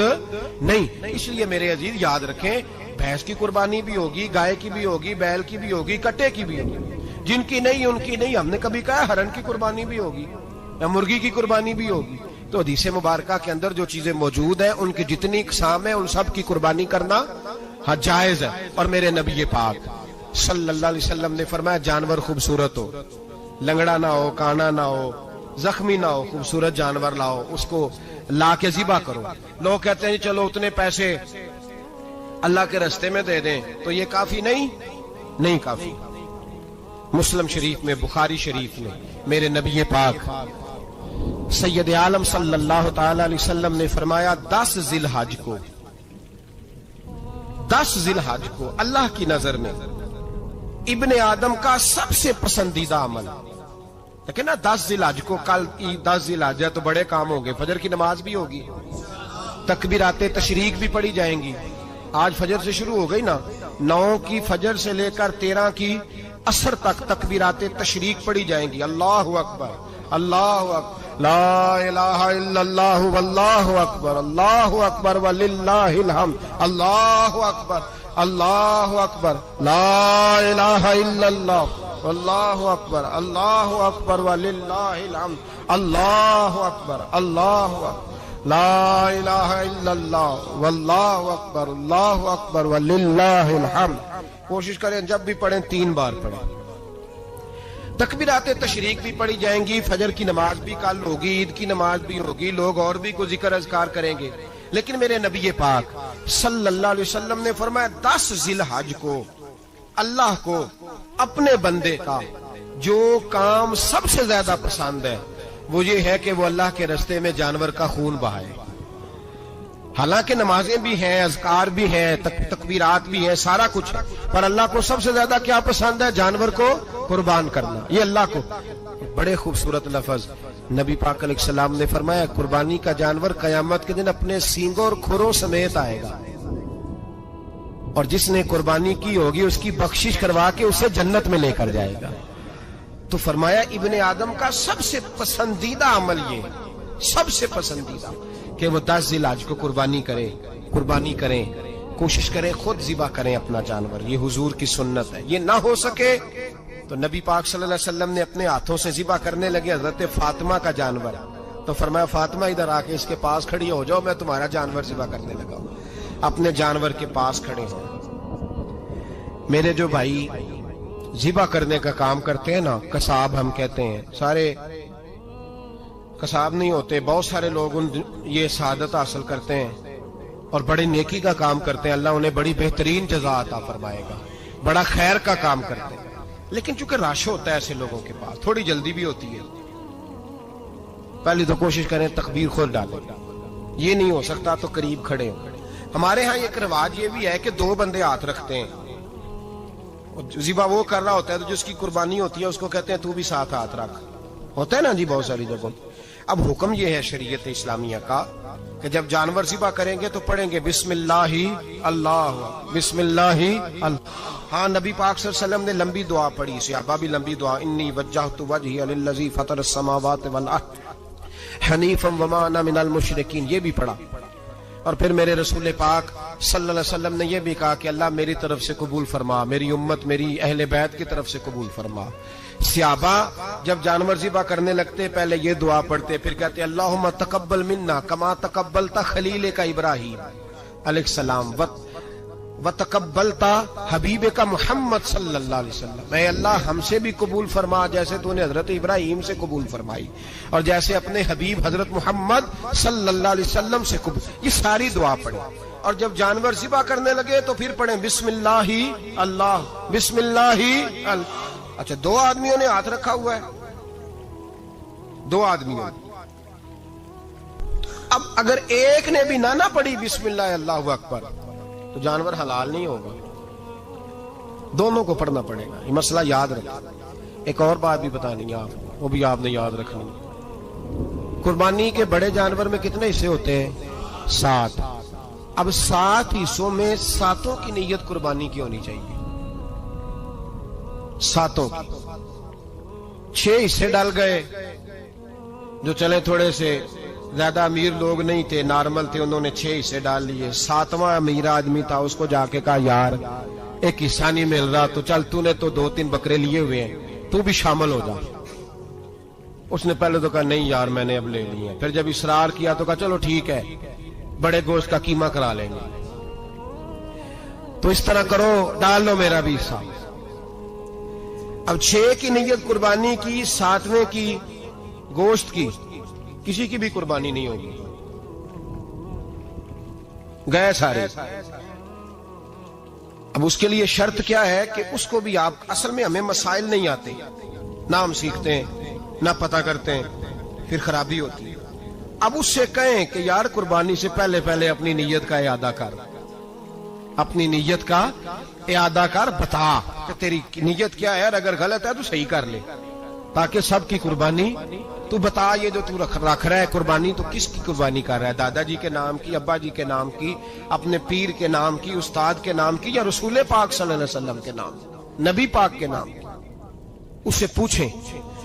نہیں. اس لیے میرے عزیز یاد رکھیں، بھینس کی قربانی بھی ہوگی، گائے کی بھی ہوگی، بیل کی بھی ہوگی، کٹے کی بھی ہوگی. جن کی نہیں ان کی نہیں. ہم نے کبھی کہا ہرن کی قربانی بھی ہوگی یا مرغی کی قربانی بھی ہوگی. تو حدیث مبارکہ کے اندر جو چیزیں موجود ہیں ان کی جتنی اقسام ہیں ان سب کی قربانی کرنا ہاں جائز ہے. اور میرے نبی پاک صلی اللہ علیہ وسلم نے فرمایا جانور خوبصورت ہو، لنگڑا نہ ہو، کانا نہ ہو، زخمی نہ ہو، خوبصورت جانور لاؤ، اس کو لا کے ذبح کرو. لوگ کہتے ہیں چلو اتنے پیسے اللہ کے راستے میں دے دیں تو یہ کافی نہیں کافی. مسلم شریف میں، بخاری شریف میں میرے نبی پاک سید عالم صلی اللہ تعالی علیہ وسلم نے فرمایا 10 ذی الحج کو اللہ کی نظر میں ابن آدم کا سب سے پسندیدہ عمل. لیکن نا 10 ذی الحج کو، کل 10 ذی الحج ہے تو بڑے کام ہوں گے. فجر کی نماز بھی ہوگی، تکبیرات تشریق بھی پڑھی جائیں گی. آج فجر سے شروع ہو گئی نا، 9 کی فجر سے لے کر 13 کی عصر تک تکبیرات تشریق پڑھی جائیں گی. اللہ اکبر، اللہ اکبر، لا الہ الا اللہ واللہ اکبر، اللہ اکبر وللہ الحمد، اللہ اکبر، اللہ اکبر، لا الہ الا اللہ واللہ اکبر، اللہ اکبر وللہ الحمد، اللہ اکبر، اللہ اکبر، لا الہ الا اللہ واللہ اکبر، اللہ اکبر وللہ الحمد. کوشش کریں جب بھی پڑھیں 3 بار پڑھیں. تکبیرات تشریق بھی پڑھی جائیں گی. فجر کی نماز بھی کل ہوگی، عید کی نماز بھی ہوگی، لوگ اور بھی کوئی ذکر اذکار کریں گے. لیکن میرے نبی پاک صلی اللہ علیہ وسلم نے فرمایا 10 ذی الحج کو اللہ کو اپنے بندے کا جو کام سب سے زیادہ پسند ہے وہ یہ ہے کہ وہ اللہ کے راستے میں جانور کا خون بہائے. حالانکہ نمازیں بھی ہیں، اذکار بھی ہیں، تکبیرات بھی ہیں، سارا کچھ ہے، پر اللہ کو سب سے زیادہ کیا پسند ہے؟ جانور کو قربان کرنا. یہ اللہ کو بڑے خوبصورت لفظ نبی پاک علیہ السلام نے فرمایا قربانی کا جانور قیامت کے دن اپنے سینگوں اور کھروں سمیت آئے گا، اور جس نے قربانی کی ہوگی اس کی بخشش کروا کے اسے جنت میں لے کر جائے گا. تو فرمایا ابن آدم کا سب سے پسندیدہ عمل یہ، سب سے پسندیدہ، کہ وہ 10 ذی الحج کو قربانی کریں، کوشش کریں خود ذبح کریں اپنا جانور. یہ حضور کی سنت ہے. یہ نہ ہو سکے تو نبی پاک صلی اللہ علیہ وسلم نے اپنے ہاتھوں سے ذبح کرنے لگے حضرت فاطمہ کا جانور. تو فرمایا فاطمہ ادھر آ کے اس کے پاس کھڑی ہو جاؤ، میں تمہارا جانور ذبح کرنے لگا ہوں. اپنے جانور کے پاس کھڑے ہوں. میرے جو بھائی ذبح کرنے کا کام کرتے ہیں نا، قصاب ہم کہتے ہیں، سارے قصاب نہیں ہوتے، بہت سارے لوگ یہ سعادت حاصل کرتے ہیں اور بڑے نیکی کا کام کرتے ہیں. اللہ انہیں بڑی بہترین جزا عطا فرمائے گا، بڑا خیر کا کام کرتے ہیں. لیکن چونکہ رش ہوتا ہے ایسے لوگوں کے پاس، تھوڑی جلدی بھی ہوتی ہے. پہلی تو کوشش کریں تکبیر خود ڈالیں، یہ نہیں ہو سکتا تو قریب کھڑے ہوں. ہمارے ہاں ایک رواج یہ بھی ہے کہ 2 بندے ہاتھ رکھتے ہیں، ذبح وہ کر رہا ہوتا ہے تو جس کی قربانی ہوتی ہے اس کو کہتے ہیں تو بھی ساتھ ہاتھ رکھ. ہوتا ہے نا جی بہت ساری جگہوں. اب حکم یہ ہے شریعت اسلامیہ کا کہ جب جانور ذبح کریں گے تو پڑھیں گے بسم اللہ اللہ، بسم اللہ اللہ. ہاں نبی پاک صلی اللہ علیہ وسلم نے لمبی دعا پڑھی، صحابہ بھی لمبی دعا، انی وجہت وجہی للذی فطر السماوات والارض حنیفا وما انا من المشرکین، یہ بھی پڑھا. اور پھر میرے رسول پاک صلی اللہ علیہ وسلم نے یہ بھی کہا کہ اللہ میری طرف سے قبول فرما، میری امت، میری اہل بیت کی طرف سے قبول فرما. صحابہ جب جانور ذبح کرنے لگتے پہلے یہ دعا پڑھتے، پھر کہتے اللہم تقبل منا کما تقبلت خلیل کا ابراہیم علیہ السلام وتقبلتا حبیب کا محمد صلی اللہ علیہ وسلم، اے اللہ ہم سے بھی قبول فرما جیسے تو نے حضرت ابراہیم سے قبول فرمائی اور جیسے اپنے حبیب حضرت محمد صلی اللہ علیہ وسلم سے قبول۔ یہ ساری دعا پڑھیں، اور جب جانور ذبح کرنے لگے تو پھر پڑھیں بسم اللہ اللہ، بسم اللہ اللہ۔ اچھا، دو آدمیوں نے ہاتھ رکھا ہوا ہے، دو آدمیوں نے، اب اگر ایک نے بھی نہ پڑھی بسم اللہ اللہ اکبر تو جانور حلال نہیں ہوگا، دونوں کو پڑھنا پڑے گا۔ یہ مسئلہ یاد رکھیں۔ ایک اور بات بھی بتانی ہے آپ کو، وہ بھی آپ نے یاد رکھنی ہے۔ قربانی کے بڑے جانور میں کتنے حصے ہوتے ہیں؟ 7۔ اب 7 حصوں میں 7 کی نیت قربانی کی ہونی چاہیے، 7 کی۔ 6 حصے ڈال گئے، جو چلے تھوڑے سے زیادہ امیر لوگ نہیں تھے، نارمل تھے، انہوں نے 6 حصے ڈال لیے۔ 7واں امیر آدمی تھا، اس کو جا کے کہا یار ایک حصہ نہیں مل رہا، تو چل تو نے تو 2-3 بکرے لیے ہوئے ہیں، تو بھی شامل ہو جا۔ اس نے پہلے تو کہا نہیں یار میں نے اب لے لی ہیں، پھر جب اصرار کیا تو کہا چلو ٹھیک ہے بڑے گوشت کا قیمہ کرا لیں گے۔ تو اس طرح کرو، ڈال لو میرا بھی حصہ۔ اب 6 کی نیت قربانی کی، 7ویں کی گوشت کی، کسی کی بھی قربانی نہیں ہوگی، گئے سارے۔ اب اس کے لیے شرط کیا ہے کہ اس کو بھی آپ، اصل میں ہمیں مسائل نہیں آتے، نہ ہم سیکھتے ہیں نہ پتہ کرتے ہیں، پھر خرابی ہوتی ہے۔ اب اس سے کہیں کہ یار قربانی سے پہلے اپنی نیت کا اعادہ کر، اپنی نیت کا اعادہ کر، بتا کہ تیری نیت کیا ہے، اگر غلط ہے تو صحیح کر لے، تاکہ سب کی قربانی تو بتا۔ یہ جو تو رکھ رہا ہے قربانی، تو کس کی قربانی کر رہا ہے؟ دادا جی کے نام کی، ابا جی کے نام کی، اپنے پیر کے نام کی، استاد کے نام کی، یا رسول پاک صلی اللہ علیہ وسلم کے نام، نبی پاک کے نام کی؟ اس سے پوچھیں،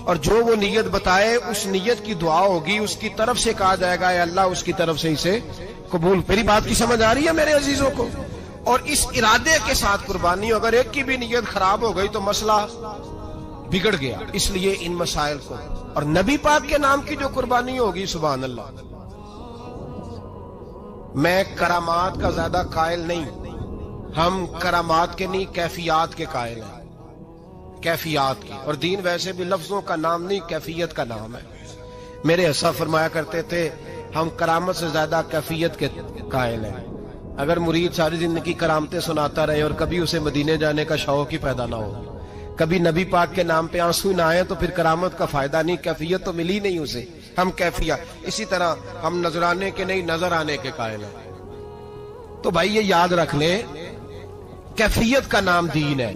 اور جو وہ نیت بتائے اس نیت کی دعا ہوگی، اس کی طرف سے کہا جائے گا اے اللہ اس کی طرف سے اسے قبول۔ میری بات کی سمجھ آ رہی ہے میرے عزیزوں کو؟ اور اس ارادے کے ساتھ قربانی، اگر ایک کی بھی نیت خراب ہو گئی تو مسئلہ بگڑ گیا۔ اس لیے ان مسائل کو، اور نبی پاک کے نام کی جو قربانی ہوگی، سبحان اللہ۔ میں کرامات کا زیادہ قائل نہیں، ہم کرامات کے نہیں کیفیات کے قائل ہیں، کیفیات کی۔ اور دین ویسے بھی لفظوں کا نام نہیں، کیفیت کا نام ہے۔ میرے حصہ فرمایا کرتے تھے ہم کرامت سے زیادہ کیفیت کے قائل ہیں۔ اگر مرید ساری زندگی کرامتیں سناتا رہے اور کبھی اسے مدینے جانے کا شوق ہی پیدا نہ ہو، کبھی نبی پاک کے نام پہ آنسو نہ آئے، تو پھر کرامت کا فائدہ نہیں، کیفیت تو ملی نہیں اسے۔ ہم کیفیت، اسی طرح ہم نظرانے کے نہیں نظر آنے کے قائل ہیں۔ تو بھائی یہ یاد رکھ لیں، کیفیت کا نام دین ہے۔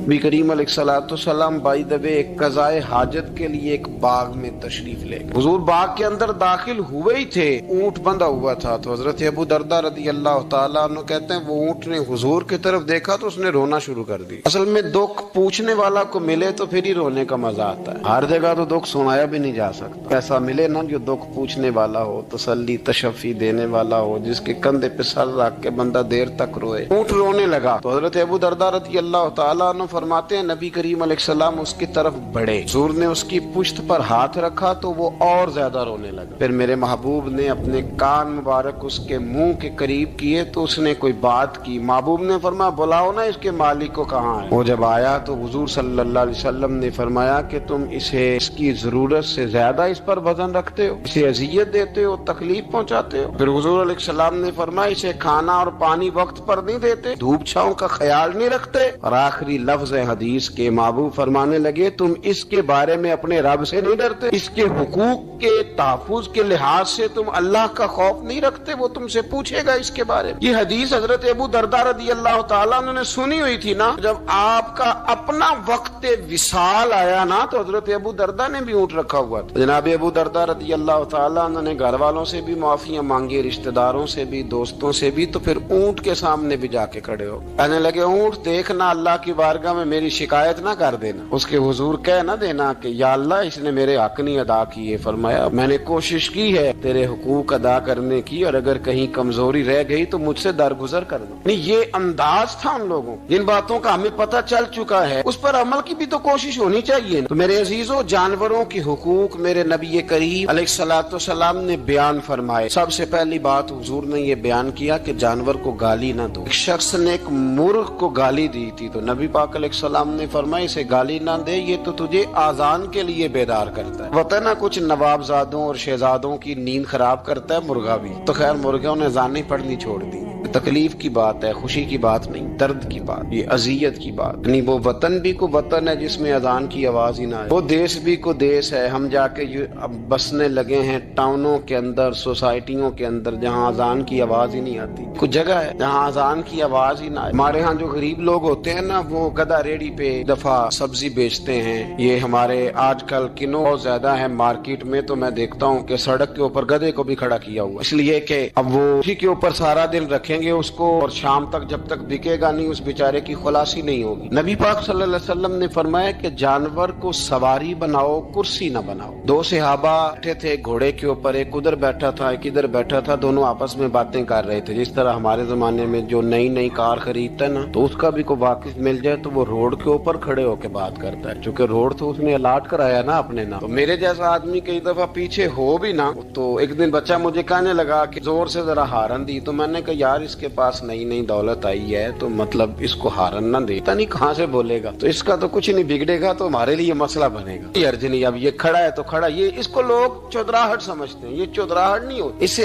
نبی کریم علیہ الصلوۃ والسلام بائی دا وے ایک قضائے حاجت کے لیے ایک باغ میں تشریف لے گئے۔ حضور باغ کے اندر داخل ہوئے ہی تھے، اونٹ بندھا ہوا تھا، تو حضرت ابو درداء رضی اللہ تعالیٰ عنہ کہتے ہیں وہ اونٹ نے حضور کی طرف دیکھا تو اس نے رونا شروع کر دی۔ اصل میں دکھ پوچھنے والا کو ملے تو پھر ہی رونے کا مزہ آتا ہے، ہر جگہ تو دکھ سنایا بھی نہیں جا سکتا۔ ایسا ملے نا جو دکھ پوچھنے والا ہو، تسلی تشفی دینے والا ہو، جس کے کندھے پہ سر رکھ کے بندہ دیر تک روئے۔ اونٹ رونے لگا تو حضرت ابو درداء رضی اللہ تعالیٰ عنہ فرماتے ہیں نبی کریم علیہ السلام اس کی طرف بڑھے، حضور نے اس کی پشت پر ہاتھ رکھا تو وہ اور زیادہ رونے لگا۔ پھر میرے محبوب نے اپنے کان مبارک اس کے منہ کے قریب کیے تو اس نے کوئی بات کی۔ محبوب نے فرمایا بلاؤ نا اس کے مالک کو کہاں ہے۔ وہ جب آیا تو حضور صلی اللہ علیہ وسلم نے فرمایا کہ تم اسے اس کی ضرورت سے زیادہ اس پر وزن رکھتے ہو، اسے اذیت دیتے ہو، تکلیف پہنچاتے ہو۔ پھر حضور علیہ السلام نے فرمایا اسے کھانا اور پانی وقت پر نہیں دیتے، دھوپ چھاؤں کا خیال نہیں رکھتے۔ اور آخری لفظ حدیث کے محبوب فرمانے لگے تم اس کے بارے میں اپنے رب سے نہیں ڈرتے، اس کے حقوق کے تحفظ کے لحاظ سے تم اللہ کا خوف نہیں رکھتے، وہ تم سے پوچھے گا اس کے بارے میں۔ یہ حدیث حضرت ابو درداء رضی اللہ تعالیٰ عنہ نے سنی ہوئی تھی نا۔ جب آپ کا اپنا وقت وصال آیا نا تو حضرت ابو درداء نے بھی اونٹ رکھا ہوا تھا۔ جناب ابو درداء رضی اللہ تعالیٰ عنہ نے گھر والوں سے بھی معافیاں مانگی، رشتہ داروں سے بھی، دوستوں سے بھی، تو پھر اونٹ کے سامنے بھی جا کے کھڑے ہو کہنے لگے اونٹ دیکھنا اللہ کی بارگاہ بارگاہ میں میری شکایت نہ کر دینا، اس کے حضور کہہ نہ دینا کہ یا اللہ اس نے میرے حق نہیں ادا کیے۔ فرمایا میں نے کوشش کی ہے تیرے حقوق ادا کرنے کی، اور اگر کہیں کمزوری رہ گئی تو مجھ سے درگزر کر دو۔ یہ انداز تھا ان لوگوں، جن باتوں کا ہمیں پتہ چل چکا ہے اس پر عمل کی بھی تو کوشش ہونی چاہیے۔ تو میرے عزیزو، جانوروں کے حقوق میرے نبی کریم علیہ الصلوۃ والسلام نے بیان فرمائے۔ سب سے پہلی بات حضور نے یہ بیان کیا کہ جانور کو گالی نہ دو۔ ایک شخص نے ایک مرغ کو گالی دی تھی تو نبی پاک علیہ السلام نے فرمایا اسے گالی نہ دے، یہ تو تجھے آذان کے لیے بیدار کرتا ہے۔ وطن کچھ نوابزادوں اور شہزادوں کی نیند خراب کرتا ہے مرغا بھی، تو خیر مرغوں نے اذانیں پڑھنی چھوڑ دی۔ تکلیف کی بات ہے، خوشی کی بات نہیں، درد کی بات، یہ اذیت کی بات نہیں۔ وہ وطن بھی کو وطن ہے جس میں اذان کی آواز ہی نہ آئے، وہ دیش بھی کو دیش ہے۔ ہم جا کے اب بسنے لگے ہیں ٹاؤنوں کے اندر، سوسائٹیوں کے اندر، جہاں اذان کی آواز ہی نہیں آتی۔ کچھ جگہ ہے جہاں اذان کی آواز ہی نہ آئے۔ ہمارے ہاں جو غریب لوگ ہوتے ہیں نا، وہ گدا ریڑھی پہ دفعہ سبزی بیچتے ہیں۔ یہ ہمارے آج کل کنو بہت زیادہ ہے مارکیٹ میں، تو میں دیکھتا ہوں کہ سڑک کے اوپر گدے کو بھی کھڑا کیا ہوا، اس لیے کہ اب وہ اسی کے اوپر سارا دن رکھیں گے اس کو، اور شام تک جب تک بکے گا نہیں اس بیچارے کی خلاصی نہیں ہوگی۔ نبی پاک صلی اللہ علیہ وسلم نے فرمایا کہ جانور کو سواری بناؤ، کرسی نہ بناؤ۔ دو صحابہ بیٹھے تھے گھوڑے کے اوپر، ایک ادھر بیٹھا تھا ایک ادھر بیٹھا تھا، دونوں آپس میں باتیں کر رہے تھے۔ جس طرح ہمارے زمانے میں جو نئی نئی کار خریدتا ہے نا، تو اس کا بھی کوئی واقف مل جائے تو وہ روڈ کے اوپر کھڑے ہو کے بات کرتا ہے، چونکہ روڈ تو اس نے الاٹ کرایا نا اپنے نام۔ تو میرے جیسا آدمی کئی دفعہ پیچھے ہو بھی نا، تو ایک دن بچہ مجھے کہنے لگا کہ زور سے ذرا ہارن دی، تو میں نے کہا یار اس کے پاس نئی نئی دولت آئی ہے تو مطلب اس کو ہارن نہ دے، پتہ نہیں کہاں سے بولے گا، تو اس کا تو کچھ نہیں بگڑے گا تو ہمارے لیے مسئلہ بنے گا۔ یہ ارج نہیں، اب یہ کھڑا ہے تو کھڑا، یہ اس کو لوگ چودراہٹ سمجھتے ہیں، یہ چودراہٹ نہیں ہوتی، اس سے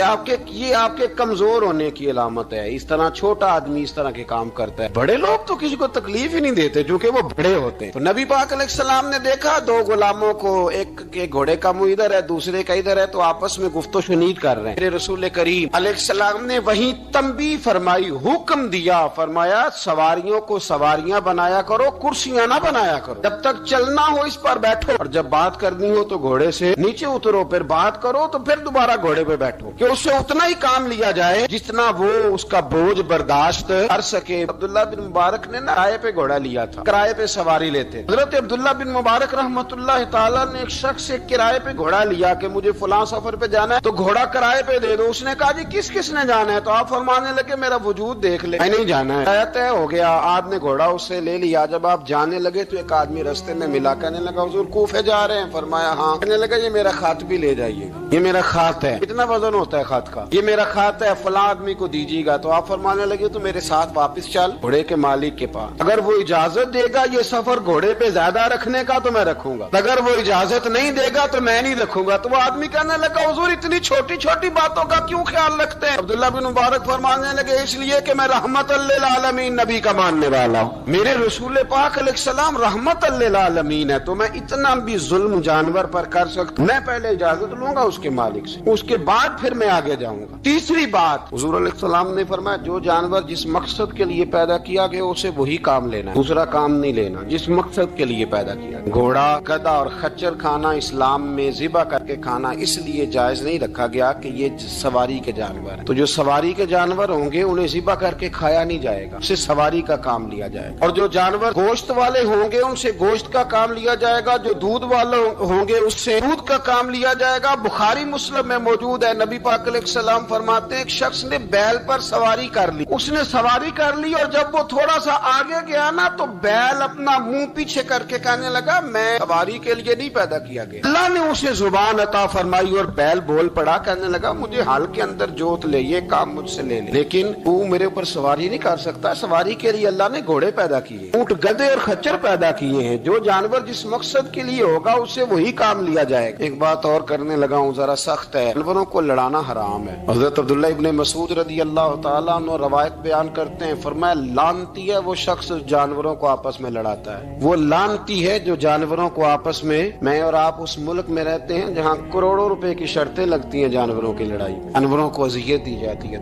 یہ آپ کے کمزور ہونے کی علامت ہے۔ اس طرح چھوٹا آدمی اس طرح کے کام کرتا ہے، بڑے لوگ تو کسی کو تکلیف ہی نہیں دیتے کیونکہ وہ بڑے ہوتے ہیں۔ تو نبی پاک علیہ السلام نے دیکھا دو غلاموں کو، ایک کے گھوڑے کا منہ ادھر ہے دوسرے کا ادھر ہے، تو آپس میں گفت و شنید کر رہے ہیں۔ میرے رسول کریم علیہ السلام نے وہیں تنبیہ فرمائی، حکم دیا، فرمایا سواریوں کو سواریاں بنایا کرو، کرسیاں نہ بنایا کرو، جب تک چلنا ہو اس پر بیٹھو، اور جب بات کرنی ہو تو گھوڑے سے نیچے اترو، پھر بات کرو تو پھر دوبارہ گھوڑے پہ بیٹھو، کہ اس سے اتنا ہی کام لیا جائے جتنا وہ اس کا بوجھ برداشت کر سکے۔ عبداللہ بن مبارک نے کرائے پہ گھوڑا لیا تھا، کرائے پہ سواری لیتے۔ حضرت عبداللہ بن مبارک رحمۃ اللہ تعالی نے ایک شخص سے کرائے پہ گھوڑا لیا کہ مجھے فلاں سفر پہ جانا ہے تو گھوڑا کرائے پہ دے دو۔ اس نے کہا جی کس کس نے جانا ہے؟ تو آپ فرمانے لگے میرا وجود دیکھ لے، میں نہیں جانا ہے۔ طے ہو گیا، آپ نے گھوڑا اس سے لے لیا۔ جب آپ جانے لگے تو ایک آدمی رستے میں ملا، کہنے لگا حضور کوفے جا رہے ہیں؟ فرمایا ہاں۔ کہنے لگا یہ میرا خط بھی لے جائیے گا، یہ میرا خط ہے، کتنا وزن ہوتا ہے خط کا، یہ میرا خط ہے، فلاں آدمی کو دیجیے گا۔ تو آپ فرمانے لگے تو میرے ساتھ واپس چل گھوڑے کے مالک کے پاس، اگر وہ اجازت دے گا یہ سفر گھوڑے پہ زیادہ رکھنے کا تو میں رکھوں گا، اگر وہ اجازت نہیں دے گا تو میں نہیں رکھوں گا۔ تو وہ آدمی کہنے لگا حضور اتنی چھوٹی چھوٹی باتوں کا کیوں خیال رکھتے ہیں؟ عبداللہ بن مبارک فرمانے لگے اس لیے کہ میں رحمت للعالمین نبی کا ماننے والا ہوں، میرے رسول پاک علیہ السلام رحمت للعالمین ہے، تو میں اتنا بھی ظلم جانور پر کر سکتا ہوں، میں پہلے اجازت لوں گا اس کے مالک سے، اس کے بعد پھر میں آگے جاؤں گا۔ تیسری بات حضور علیہ السلام نے فرمایا جو جانور جس مقصد کے لیے پیدا کیا گیا اسے وہی کام لینا ہے، دوسرا کام نہیں لینا جس مقصد کے لیے پیدا کیا گیا۔ گھوڑا، گدھا اور خچر کھانا اسلام میں ذبح کر کے کھانا اس لیے جائز نہیں رکھا گیا کہ یہ سواری کے جانور ہیں، تو جو سواری کے جانور ہوں گے انہیں ذبح کر کے کھایا نہیں جائے گا، اسے سواری کا کام لیا جائے گا، اور جو جانور گوشت والے ہوں گے ان سے گوشت کا کام لیا جائے گا، جو دودھ والے ہوں گے اس سے دودھ کا کام لیا جائے گا۔ بخاری مسلم میں موجود ہے، نبی پاک علیہ السلام فرماتے ہیں ایک شخص نے بیل پر سواری کر لی، اس نے سواری کر لی اور جب وہ تھوڑا سا آگے گیا نا تو بیل اپنا منہ پیچھے کر کے کہنے لگا میں سواری کے لیے نہیں پیدا کیا گیا۔ اللہ نے اسے زبان عطا فرمائی اور بیل بول پڑا، کہنے لگا مجھے حال کے اندر جوت لے، یہ کام مجھ سے لے لے، لیکن تو میرے اوپر سواری نہیں کر سکتا۔ سواری کے لیے اللہ نے گھوڑے پیدا کیے، اونٹ، گدھے اور خچر پیدا کیے ہیں، جو جانور جس مقصد کے لیے ہوگا اسے وہی کام لیا جائے گا۔ ایک بات اور کرنے لگا ہوں ذرا سخت ہے، جانوروں کو لڑانا حرام ہے۔ حضرت عبداللہ ابن مسعود رضی اللہ تعالیٰ عنہ روایت بیان کرتے ہیں، فرمایا لعنتی ہے وہ شخص جانوروں کو آپس میں لڑاتا ہے، وہ لعنتی ہے جو جانوروں کو آپس میں اور آپ اس ملک میں رہتے ہیں جہاں کروڑوں روپے کی شرطیں لگتی ہیں جانوروں کی لڑائی، جانوروں کو اذیت دی جاتی ہے،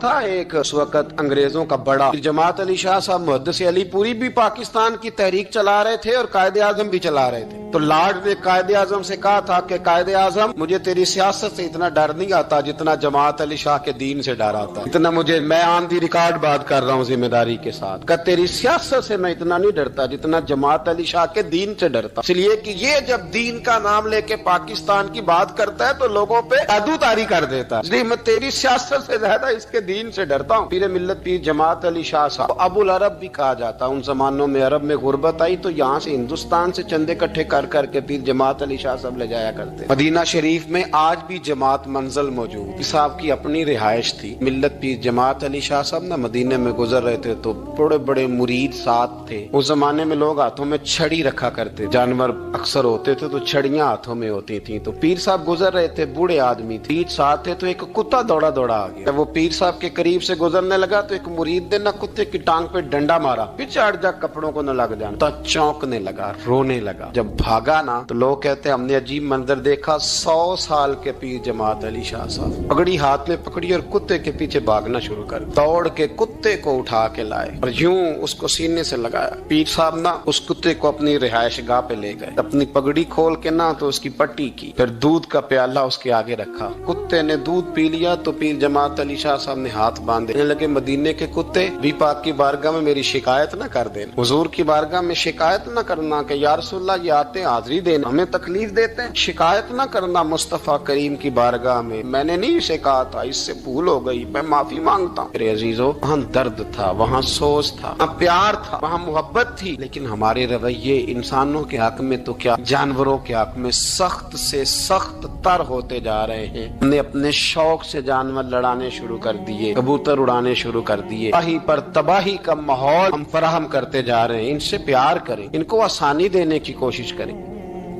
تھا ایک اس وقت انگریزوں کا بڑا جماعت علی شاہ صاحب محدث علی پوری بھی پاکستان کی تحریک چلا رہے تھے اور قائد اعظم بھی چلا رہے تھے. تو لارڈ نے قائد اعظم سے کہا تھا کہ قائد اعظم مجھے تیری سیاست سے اتنا ڈر نہیں آتا جتنا جماعت علی شاہ کے دین سے ڈر آتا. اتنا مجھے، میں آن دی ریکارڈ بات کر رہا ہوں ذمہ داری کے ساتھ، کہ تیری سیاست سے میں اتنا نہیں ڈرتا جتنا جماعت علی شاہ کے دین سے ڈرتا. اس لیے کہ یہ جب دین کا نام لے کے پاکستان کی بات کرتا ہے تو لوگوں پہ جادو طاری کر دیتا ہے. اس لیے میں تیری سیاست سے زیادہ اس کے دین سے ڈرتا ہوں. پیر ملت پیر جماعت علی شاہ صاحب ابو العرب بھی کہا جاتا. ان زمانوں میں عرب میں غربت آئی تو یہاں سے ہندوستان سے چندے اکٹھے کر کر کے پیر جماعت علی شاہ صاحب لے جایا کرتے. مدینہ شریف میں آج بھی جماعت منزل موجود. صاحب کی اپنی رہائش تھی. ملت پیر جماعت علی شاہ صاحب نا مدینے میں گزر رہے تھے تو بڑے بڑے مرید ساتھ تھے. اس زمانے میں لوگ ہاتھوں میں چھڑی رکھا کرتے، جانور اکثر ہوتے تھے تو چھڑیاں ہاتھوں میں ہوتی تھیں. تو پیر صاحب گزر رہے تھے، بوڑھے آدمی تھے، ساتھ تھے تو ایک کتا دوڑا دوڑا آ گیا. جب وہ پیر صاحب کے قریب سے گزرنے لگا تو ایک مرید نے نہ کتے کی ٹانگ پہ ڈنڈا مارا، پچاڑ جا کپڑوں کو نہ لگ جانا. تو چونکنے لگا، رونے لگا. جب بھاگا نا تو لوگ کہتے ہم نے عجیب منظر دیکھا. 100 سال کے پیر جماعت علی شاہ صاحب پگڑی ہاتھ میں پکڑی اور کتے کے پیچھے بھاگنا شروع کر، دوڑ کے کتے کو اٹھا کے لائے اور یوں اس کو سینے سے لگایا. پیر صاحب نا اس کتے کو اپنی رہائش گاہ پہ لے گئے، اپنی پگڑی کھول کے نا تو اس کی پٹی کی، پھر دودھ کا پیالہ اس کے آگے رکھا. کتے نے دودھ پی لیا تو پیر جماعت علی شاہ صاحب نے ہاتھ باندھے. کہنے لگے مدینے کے کتے بھی پاک کی بارگاہ میں میری شکایت نہ کر دینا، حضور کی بارگاہ میں شکایت نہ کرنا کہ یا رسول اللہ یہ آتے حاضری دینا، ہمیں تکلیف دیتے ہیں. شکایت نہ کرنا مصطفیٰ کریم کی بارگاہ میں نے نہیں اسے کہا تھا، اس سے بھول ہو گئی، میں معافی مانگتا ہوں. میرے عزیزو، وہاں درد تھا، وہاں سوز تھا، وہاں پیار تھا، وہاں محبت تھی. لیکن ہمارے رویے انسانوں کے حق میں تو کیا جانوروں کے حق میں سخت سے سخت تر ہوتے جا رہے ہیں. ہم نے اپنے شوق سے جانور لڑانے شروع کر دیے، کبوتر اڑانے شروع کر دیے. تباہی پر تباہی کا ماحول ہم فراہم کرتے جا رہے ہیں. ان سے پیار کریں، ان کو آسانی دینے کی کوشش کریں.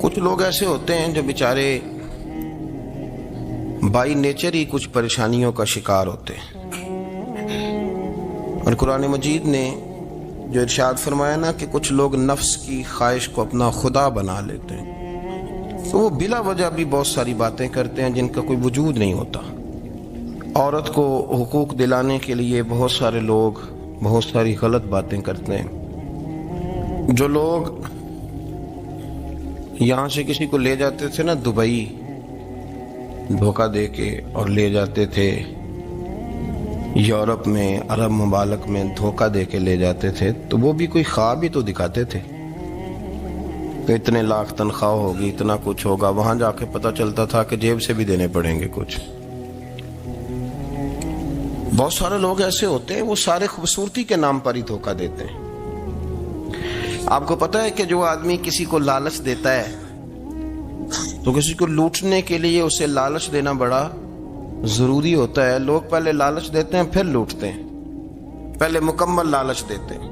کچھ لوگ ایسے ہوتے ہیں جو بیچارے بائی نیچر ہی کچھ پریشانیوں کا شکار ہوتے ہیں، اور قرآن مجید نے جو ارشاد فرمایا نا کہ کچھ لوگ نفس کی خواہش کو اپنا خدا بنا لیتے ہیں، تو وہ بلا وجہ بھی بہت ساری باتیں کرتے ہیں جن کا کوئی وجود نہیں ہوتا. عورت کو حقوق دلانے کے لیے بہت سارے لوگ بہت ساری غلط باتیں کرتے ہیں. جو لوگ یہاں سے کسی کو لے جاتے تھے نا دبئی دھوکہ دے کے، اور لے جاتے تھے یورپ میں، عرب ممالک میں دھوکہ دے کے لے جاتے تھے، تو وہ بھی کوئی خواب ہی تو دکھاتے تھے کہ اتنے لاکھ تنخواہ ہوگی، اتنا کچھ ہوگا. وہاں جا کے پتہ چلتا تھا کہ جیب سے بھی دینے پڑیں گے کچھ. بہت سارے لوگ ایسے ہوتے ہیں، وہ سارے خوبصورتی کے نام پر ہی دھوکہ دیتے ہیں. آپ کو پتہ ہے کہ جو آدمی کسی کو لالچ دیتا ہے تو کسی کو لوٹنے کے لیے اسے لالچ دینا بڑا ضروری ہوتا ہے. لوگ پہلے لالچ دیتے ہیں پھر لوٹتے ہیں. پہلے مکمل لالچ دیتے ہیں،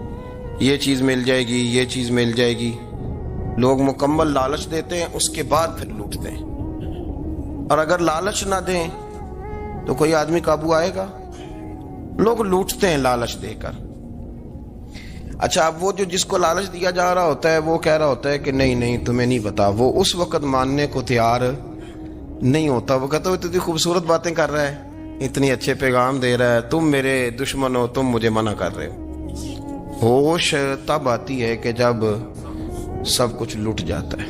یہ چیز مل جائے گی، یہ چیز مل جائے گی. لوگ مکمل لالچ دیتے ہیں، اس کے بعد پھر لوٹتے ہیں. اور اگر لالچ نہ دیں تو کوئی آدمی قابو آئے گا؟ لوگ لوٹتے ہیں لالچ دے کر. اچھا، اب وہ جو جس کو لالچ دیا جا رہا ہوتا ہے وہ کہہ رہا ہوتا ہے کہ نہیں نہیں تمہیں نہیں پتا، وہ اس وقت ماننے کو تیار نہیں ہوتا. وہ کہتا ہے اتنی خوبصورت باتیں کر رہا ہے، اتنی اچھے پیغام دے رہا ہے، تم میرے دشمن ہو، تم مجھے منع کر رہے ہو. ہوش تب آتی ہے کہ جب سب کچھ لٹ جاتا ہے.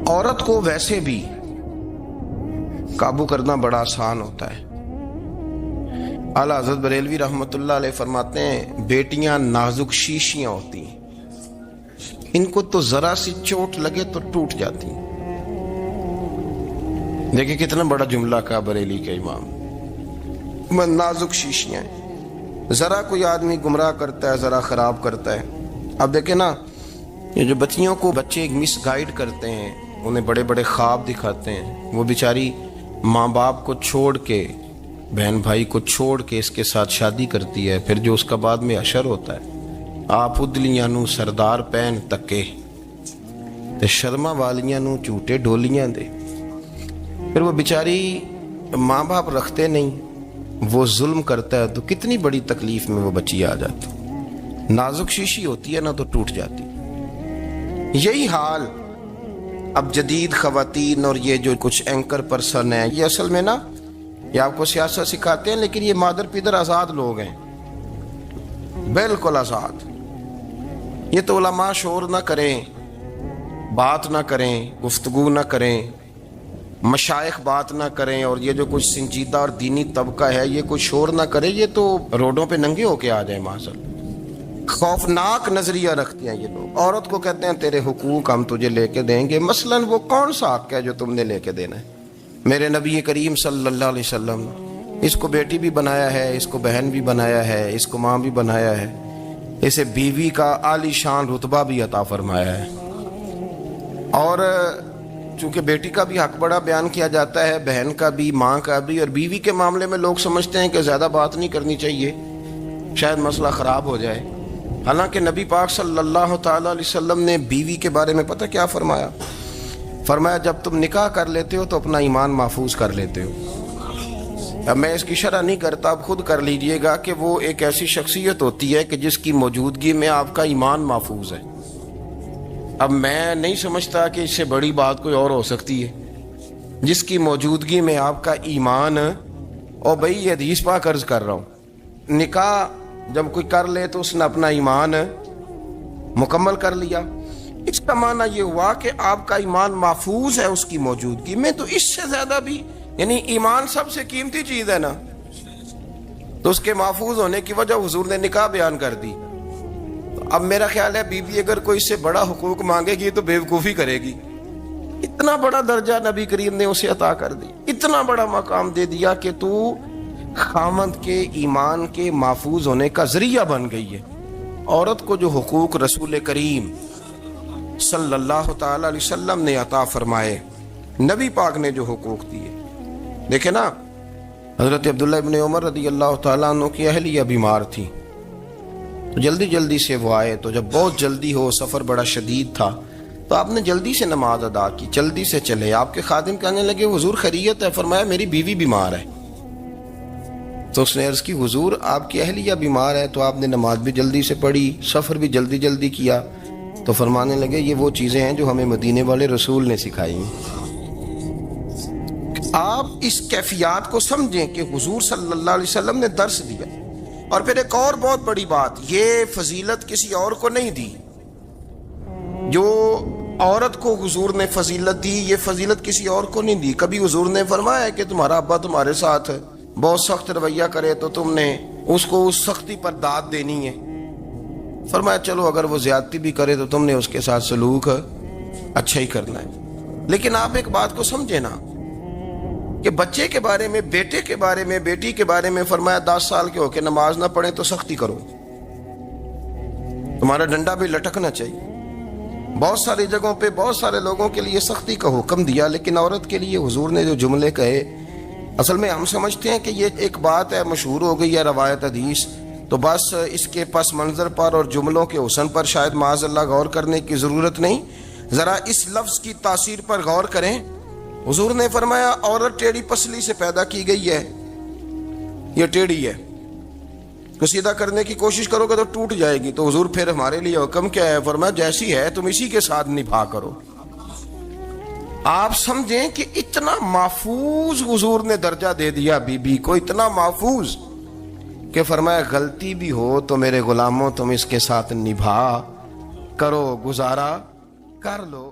عورت کو ویسے بھی قابو کرنا بڑا آسان ہوتا ہے. اعلیٰ حضرت بریلوی رحمۃ اللہ علیہ فرماتے ہیں بیٹیاں نازک شیشیاں ہوتی ہیں، ان کو تو ذرا سی چوٹ لگے تو ٹوٹ جاتی ہیں. دیکھیں کتنا بڑا جملہ کہا بریلی کے امام، نازک شیشیاں ہیں. ذرا کوئی آدمی گمراہ کرتا ہے، ذرا خراب کرتا ہے. اب دیکھیں نا، یہ جو بچیوں کو بچے مس گائیڈ کرتے ہیں، انہیں بڑے بڑے خواب دکھاتے ہیں، وہ بیچاری ماں باپ کو چھوڑ کے، بہن بھائی کو چھوڑ کے اس کے ساتھ شادی کرتی ہے. پھر جو اس کا بعد میں اشر ہوتا ہے، آپ ادلیاں نو سردار پہن تکے تے شرما والیاں نو جھوٹے ڈولیاں دے. پھر وہ بیچاری ماں باپ رکھتے نہیں، وہ ظلم کرتا ہے، تو کتنی بڑی تکلیف میں وہ بچی آ جاتی. نازک شیشی ہوتی ہے نا تو ٹوٹ جاتی. یہی حال اب جدید خواتین اور یہ جو کچھ اینکر پرسن ہیں، یہ اصل میں نا یہ آپ کو سیاست سکھاتے ہیں، لیکن یہ مادر پیدر آزاد لوگ ہیں، بالکل آزاد۔ یہ تو علماء شور نہ کریں، بات نہ کریں، گفتگو نہ کریں، مشائخ بات نہ کریں، اور یہ جو کچھ سنجیدہ اور دینی طبقہ ہے یہ کچھ شور نہ کرے، یہ تو روڈوں پہ ننگے ہو کے آ جائیں معاذ۔ خوفناک نظریہ رکھتے ہیں یہ لوگ۔ عورت کو کہتے ہیں تیرے حقوق ہم تجھے لے کے دیں گے، مثلاً وہ کون سا حق ہے جو تم نے لے کے دینا ہے؟ میرے نبی کریم صلی اللہ علیہ وسلم نے اس کو بیٹی بھی بنایا ہے، اس کو بہن بھی بنایا ہے، اس کو ماں بھی بنایا ہے، اسے بیوی کا عالی شان رتبہ بھی عطا فرمایا ہے۔ اور چونکہ بیٹی کا بھی حق بڑا بیان کیا جاتا ہے، بہن کا بھی، ماں کا بھی، اور بیوی کے معاملے میں لوگ سمجھتے ہیں کہ زیادہ بات نہیں کرنی چاہیے، شاید مسئلہ خراب ہو جائے۔ حالانکہ نبی پاک صلی اللہ تعالی علیہ وسلم نے بیوی کے بارے میں پتہ کیا فرمایا؟ فرمایا جب تم نکاح کر لیتے ہو تو اپنا ایمان محفوظ کر لیتے ہو۔ اب میں اس کی شرح نہیں کرتا، آپ خود کر لیجئے گا کہ وہ ایک ایسی شخصیت ہوتی ہے کہ جس کی موجودگی میں آپ کا ایمان محفوظ ہے۔ اب میں نہیں سمجھتا کہ اس سے بڑی بات کوئی اور ہو سکتی ہے، جس کی موجودگی میں آپ کا ایمان، اور بھائی یہ حدیث پاک عرض کر رہا ہوں، نکاح جب کوئی کر لے تو اس نے اپنا ایمان مکمل کر لیا، اس کا معنی یہ ہوا کہ آپ کا ایمان محفوظ ہے اس کی موجودگی میں۔ تو اس سے زیادہ بھی، یعنی ایمان سب سے قیمتی چیز ہے نا، تو اس کے محفوظ ہونے کی وجہ حضور نے نکاح بیان کر دی۔ اب میرا خیال ہے بیوی اگر کوئی اس سے بڑا حقوق مانگے گی تو بیوقوفی کرے گی۔ اتنا بڑا درجہ نبی کریم نے اسے عطا کر دی، اتنا بڑا مقام دے دیا کہ تو خامند کے ایمان کے محفوظ ہونے کا ذریعہ بن گئی ہے۔ عورت کو جو حقوق رسول کریم صلی اللہ تعالی علیہ وسلم نے عطا فرمائے، نبی پاک نے جو حقوق دیے، دیکھیں نا، حضرت عبداللہ ابن عمر رضی اللہ تعالیٰ عنہ کی اہلیہ بیمار تھی، تو جلدی جلدی سے وہ آئے، تو جب بہت جلدی ہو، سفر بڑا شدید تھا، تو آپ نے جلدی سے نماز ادا کی، جلدی سے چلے۔ آپ کے خادم کہنے لگے حضور خیریت ہے؟ فرمایا میری بیوی بیمار ہے۔ تو اس نے عرض کی حضور آپ کی اہلیہ بیمار ہے، تو آپ نے نماز بھی جلدی سے پڑھی، سفر بھی جلدی جلدی کیا۔ تو فرمانے لگے یہ وہ چیزیں ہیں جو ہمیں مدینے والے رسول نے سکھائی ہیں۔ آپ اس کیفیات کو سمجھیں کہ حضور صلی اللہ علیہ وسلم نے درس دیا۔ اور پھر ایک اور بہت بڑی بات، یہ فضیلت کسی اور کو نہیں دی، جو عورت کو حضور نے فضیلت دی، یہ فضیلت کسی اور کو نہیں دی۔ کبھی حضور نے فرمایا کہ تمہارا ابا تمہارے ساتھ بہت سخت رویہ کرے تو تم نے اس کو اس سختی پر داد دینی ہے؟ فرمایا چلو اگر وہ زیادتی بھی کرے تو تم نے اس کے ساتھ سلوک اچھا ہی کرنا ہے۔ لیکن آپ ایک بات کو سمجھے نا کہ بچے کے بارے میں، بیٹے کے بارے میں، بیٹی کے بارے میں فرمایا 10 سال کے ہو کے نماز نہ پڑھیں تو سختی کرو، تمہارا ڈنڈا بھی لٹکنا چاہیے۔ بہت ساری جگہوں پہ بہت سارے لوگوں کے لیے سختی کا حکم دیا، لیکن عورت کے لیے حضور نے جو جملے کہے، اصل میں ہم سمجھتے ہیں کہ یہ ایک بات ہے، مشہور ہو گئی ہے روایت حدیث، تو بس اس کے پس منظر پر اور جملوں کے حسن پر شاید معاذ اللہ غور کرنے کی ضرورت نہیں۔ ذرا اس لفظ کی تاثیر پر غور کریں۔ حضور نے فرمایا عورت ٹیڑھی پسلی سے پیدا کی گئی ہے، یہ ٹیڑھی ہے، تو سیدھا کرنے کی کوشش کرو گے تو ٹوٹ جائے گی۔ تو حضور پھر ہمارے لیے حکم کیا ہے؟ فرمایا جیسی ہے تم اسی کے ساتھ نبھا کرو۔ آپ سمجھیں کہ اتنا محفوظ حضور نے درجہ دے دیا بی بی کو، اتنا محفوظ کہ فرمایا غلطی بھی ہو تو میرے غلاموں تم اس کے ساتھ نبھا کرو، گزارا کر لو۔